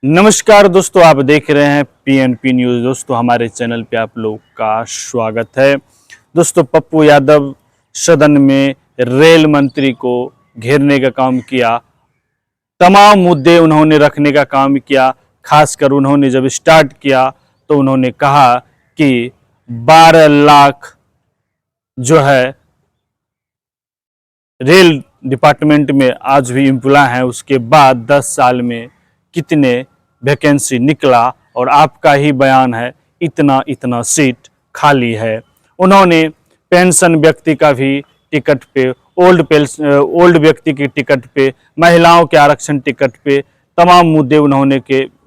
नमस्कार दोस्तों, आप देख रहे हैं पीएनपी न्यूज़। दोस्तों, हमारे चैनल पे आप लोग का स्वागत है। दोस्तों, पप्पू यादव सदन में रेल मंत्री को घेरने का काम किया, तमाम मुद्दे उन्होंने रखने का काम किया। खासकर उन्होंने जब स्टार्ट किया तो उन्होंने कहा कि 12 लाख जो है रेल डिपार्टमेंट में आज भी एम्प्लॉय हैं, उसके बाद 10 साल में कितने वैकेंसी निकला और आपका ही बयान है इतना इतना सीट खाली है। उन्होंने पेंशन व्यक्ति का भी टिकट पे, ओल्ड व्यक्ति की टिकट पे, महिलाओं के आरक्षण टिकट पे तमाम मुद्दे उन्होंने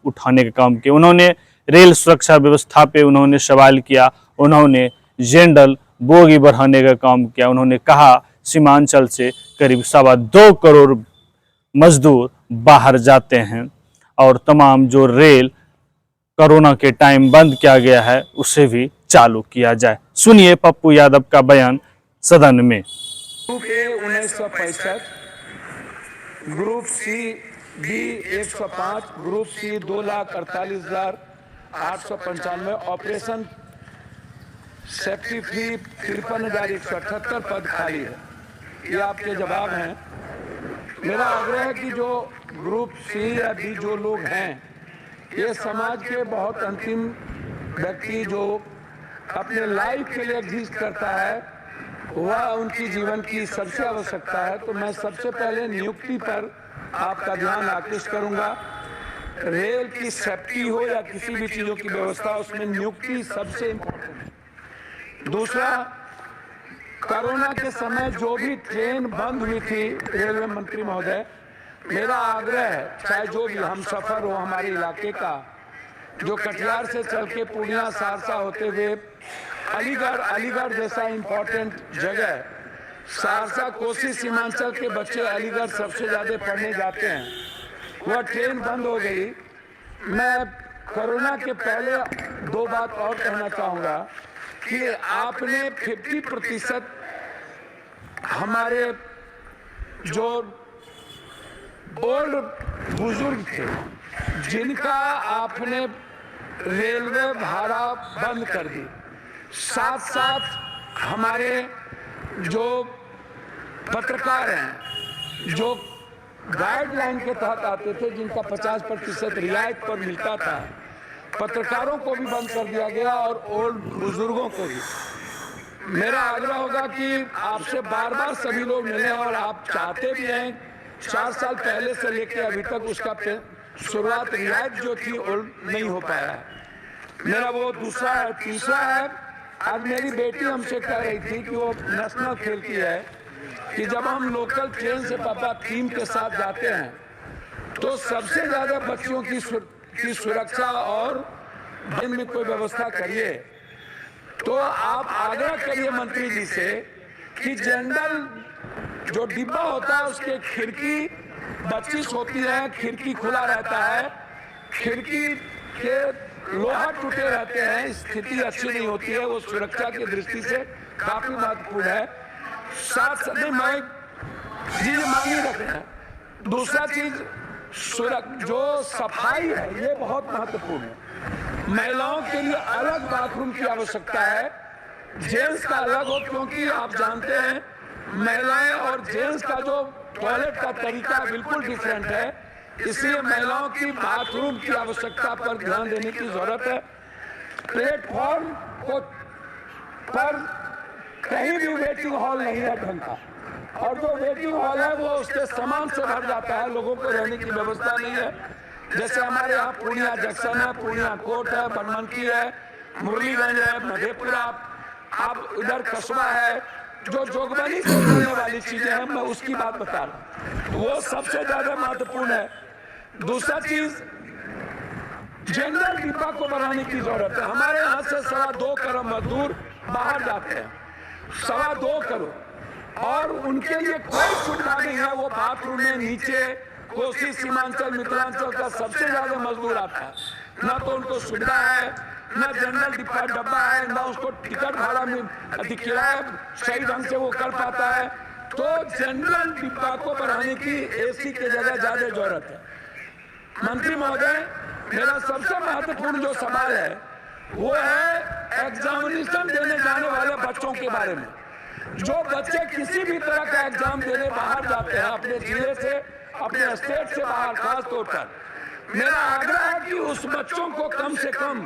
उठाने का काम किया। उन्होंने रेल सुरक्षा व्यवस्था पे उन्होंने सवाल किया। उन्होंने जनरल बोगी बढ़ाने का काम किया। उन्होंने कहा सीमांचल से करीब 2.25 करोड़ मजदूर बाहर जाते हैं और तमाम जो रेल कोरोना के टाइम बंद किया गया है उसे भी चालू किया जाए। सुनिए पप्पू यादव का बयान सदन में। Group A 1965, group C B 105, group C 2,48,895, operation safety free 53,178 पद खाली है। ये आपके जवाब हैं। मेरा आग्रह है कि जो ग्रुप सी या बी जो लोग हैं, ये समाज के बहुत अंतिम व्यक्ति जो अपने लाइफ के लिए एग्जिस्ट करता है, वह उनकी जीवन की सबसे आवश्यकता है। तो मैं सबसे पहले नियुक्ति पर आपका ध्यान आकृष्ट करूंगा। रेल की सेफ्टी हो या किसी भी चीजों की व्यवस्था, उसमें नियुक्ति सबसे इम्पोर्टेंट है। दूसरा, कोरोना के समय जो भी ट्रेन बंद हुई थी, रेलवे मंत्री महोदय, मेरा आग्रह है, चाहे जो भी हम सफर हो हमारे इलाके का, जो कटिहार से चल के पूर्णिया सहरसा होते हुए अलीगढ़ जैसा इंपॉर्टेंट जगह, सहरसा कोसी सीमांचल के बच्चे अलीगढ़ सबसे ज्यादा पढ़ने जाते हैं, वह ट्रेन बंद हो गई। मैं कोरोना के पहले दो बात और कहना चाहूंगा कि आपने 50% हमारे जो ओल्ड बुजुर्ग थे जिनका आपने रेलवे भाड़ा बंद कर दी, साथ साथ हमारे जो पत्रकार हैं जो गाइडलाइन के तहत आते थे, जिनका 50% रियायत पर मिलता था, पत्रकारों को भी बंद कर दिया गया और ओल्ड बुजुर्गों को भी। मेरा आग्रह होगा कि आपसे बार बार सभी लोग मिले और आप चाहते भी हैं, 4 साल पहले से लेकर अभी तक उसका शुरुआत रियायत जो थी नहीं हो पाया है। मेरा वो दूसरा है। तीसरा है, आज मेरी बेटी हमसे कह रही थी कि वो नेशनल खेलती है कि जब हम लोकल ट्रेन से पापा टीम के साथ जाते हैं तो सबसे ज्यादा बच्चियों की सुरक्षा और दिन में कोई व्यवस्था करिए। तो आप आग्रह करिए मंत्री जी से कि जनरल जो डिब्बा होता है उसके खिड़की 25 होती है, खिड़की खुला रहता है, खिड़की के लोहा टूटे रहते हैं, स्थिति अच्छी नहीं होती है, वो सुरक्षा की दृष्टि से काफी महत्वपूर्ण है। साथ साथ में चीज मांगी रखते हैं। दूसरा चीज जो सफाई है, ये बहुत महत्वपूर्ण है। महिलाओं के लिए अलग बाथरूम की आवश्यकता है, जेंट्स का अलग हो, क्योंकि आप जानते हैं महिलाएं और जेंट्स का जो टॉयलेट का तरीका बिल्कुल डिफरेंट है, इसलिए महिलाओं की बाथरूम की आवश्यकता पर ध्यान देने की जरूरत है। प्लेटफॉर्म पर कहीं भी वेटिंग हॉल नहीं है ढंग का, और जो वेटिंग हॉल है वो उसके सामान से भर जाता है, लोगों को रहने की व्यवस्था नहीं है। जैसे हमारे यहाँ पूर्णिया जंक्शन है, पूर्णिया कोर्ट है, बनमनकी है, मुरलीगंज है, मधेपुरा, आप इधर कस्बा है, जो जोगबनी से जुड़ने वाली चीजें हैं, मैं उसकी बात बता रहा हूँ, वो सबसे ज्यादा महत्वपूर्ण है। दूसरा चीज, जनरल डिब्बा को बढ़ाने की जरूरत है। हमारे यहाँ से 2.25 करोड़ मजदूर बाहर जाते हैं, 2.25 करोड़, और उनके लिए कोई सुविधा नहीं है। वो बाथरूम में नीचे कोसी सीमांचल मिथिलांचल का सबसे ज्यादा मजदूर आता है, ना तो उनको सुविधा है, ना जनरल डब्बा है, ना उसको टिकट भाड़ा में किराया सही ढंग से वो कर पाता है। तो जनरल डिब्बा को बढ़ाने की एसी की जगह ज्यादा जरूरत है। मंत्री महोदय, मेरा सबसे महत्वपूर्ण जो सवाल है वो है एग्जामिनेशन देने जाने वाले बच्चों के बारे में। जो बच्चे किसी भी तरह का एग्जाम देने बाहर जाते हैं अपने जिले से, अपने स्टेट से बाहर, खास तौर पर मेरा आग्रह है कि उस बच्चों को कम से कम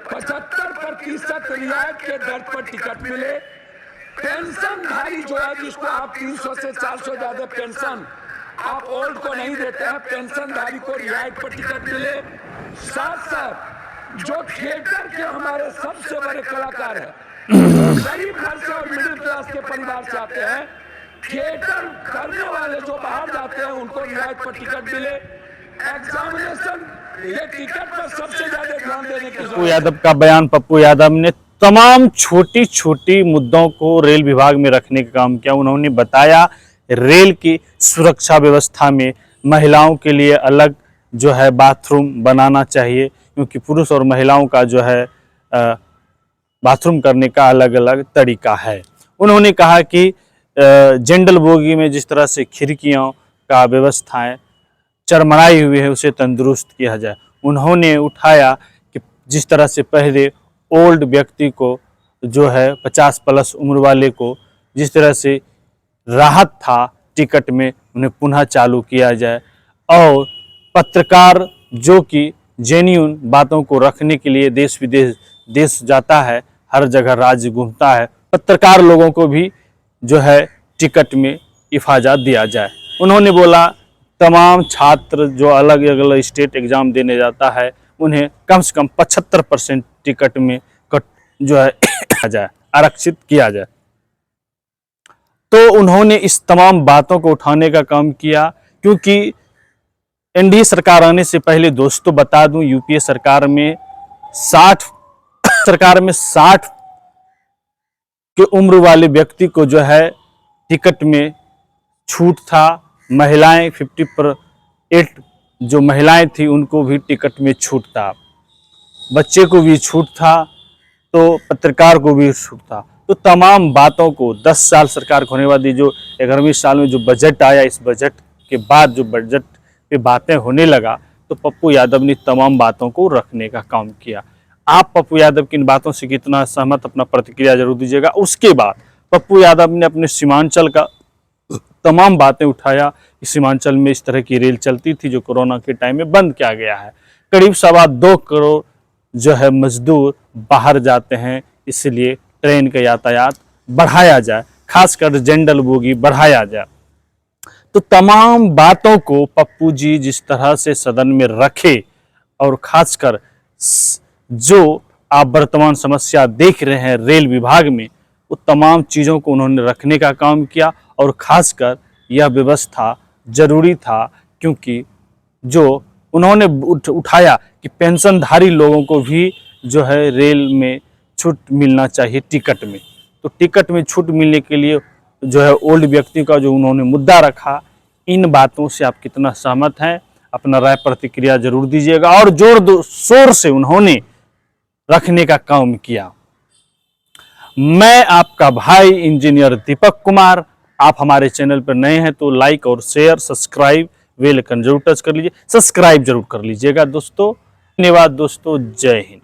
75% रियायत के दर पर टिकट मिले। पेंशनधारी जो है, जिसको आप 300 से 400 ज्यादा पेंशन आप ओल्ड को नहीं देते हैं, पेंशनधारी को रियायत पर टिकट मिले। साथ साथ जो थिएटर के हमारे सबसे बड़े कलाकार हैं, गरीब घर से और मिडिल क्लास के परिवार से आते हैं, थिएटर करने वाले जो बाहर जाते हैं उनको रियायत पर टिकट मिले। एग्जामिनेशन ये टिकट पर सबसे ज्यादा ध्यान देने की पप्पू यादव का बयान। पप्पू यादव ने तमाम छोटी छोटी मुद्दों को रेल विभाग में रखने का काम किया। उन्होंने बताया रेल की सुरक्षा व्यवस्था में महिलाओं के लिए अलग जो है बाथरूम बनाना चाहिए, क्योंकि पुरुष और महिलाओं का जो है बाथरूम करने का अलग अलग तरीका है। उन्होंने कहा कि जनरल बोगी में जिस तरह से खिड़कियों का व्यवस्थाएं चरमराई हुई है उसे तंदुरुस्त किया जाए। उन्होंने उठाया कि जिस तरह से पहले ओल्ड व्यक्ति को जो है 50+ उम्र वाले को जिस तरह से राहत था टिकट में, उन्हें पुनः चालू किया जाए। और पत्रकार जो कि जेन्युइन बातों को रखने के लिए देश विदेश देश जाता है, हर जगह राज्य घूमता है, पत्रकार लोगों को भी जो है टिकट में इफाजा दिया जाए। उन्होंने बोला तमाम छात्र जो अलग अलग स्टेट एग्ज़ाम देने जाता है उन्हें कम से कम 75% टिकट में जो है जाए, आरक्षित किया जाए। तो उन्होंने इस तमाम बातों को उठाने का काम किया, क्योंकि एनडीए सरकार आने से पहले दोस्तों बता दूं, यूपीए सरकार में 60 के उम्र वाले व्यक्ति को जो है टिकट में छूट था। महिलाएं 58 जो महिलाएं थी उनको भी टिकट में छूट था, बच्चे को भी छूट था, तो पत्रकार को भी छूट था। तो तमाम बातों को 10 साल सरकार को होने वाली जो 11वें साल में जो बजट आया, इस बजट के बाद जो बजट पे बातें होने लगा, तो पप्पू यादव ने तमाम बातों को रखने का काम किया। आप पप्पू यादव की इन बातों से कितना सहमत, अपना प्रतिक्रिया जरूर दीजिएगा। उसके बाद पप्पू यादव ने अपने सीमांचल का तमाम बातें उठाया कि सीमांचल में इस तरह की रेल चलती थी जो कोरोना के टाइम में बंद किया गया है। करीब 2.25 करोड़ जो है मजदूर बाहर जाते हैं, इसलिए ट्रेन का यातायात बढ़ाया जाए, खासकर जनरल बोगी बढ़ाया जाए। तो तमाम बातों को पप्पू जी जिस तरह से सदन में रखे, और खासकर जो आप वर्तमान समस्या देख रहे हैं रेल विभाग में, वो तमाम चीज़ों को उन्होंने रखने का काम किया। और खासकर यह व्यवस्था जरूरी था, क्योंकि जो उन्होंने उठाया कि पेंशनधारी लोगों को भी जो है रेल में छूट मिलना चाहिए टिकट में। तो टिकट में छूट मिलने के लिए जो है ओल्ड व्यक्ति का जो उन्होंने मुद्दा रखा, इन बातों से आप कितना सहमत हैं, अपना राय प्रतिक्रिया जरूर दीजिएगा। और जोर शोर से उन्होंने रखने का काम किया। मैं आपका भाई इंजीनियर दीपक कुमार। आप हमारे चैनल पर नए हैं तो लाइक और शेयर, सब्सक्राइब, बेल आइकन जरूर टच कर लीजिए, सब्सक्राइब जरूर कर लीजिएगा दोस्तों। धन्यवाद दोस्तों, जय हिंद।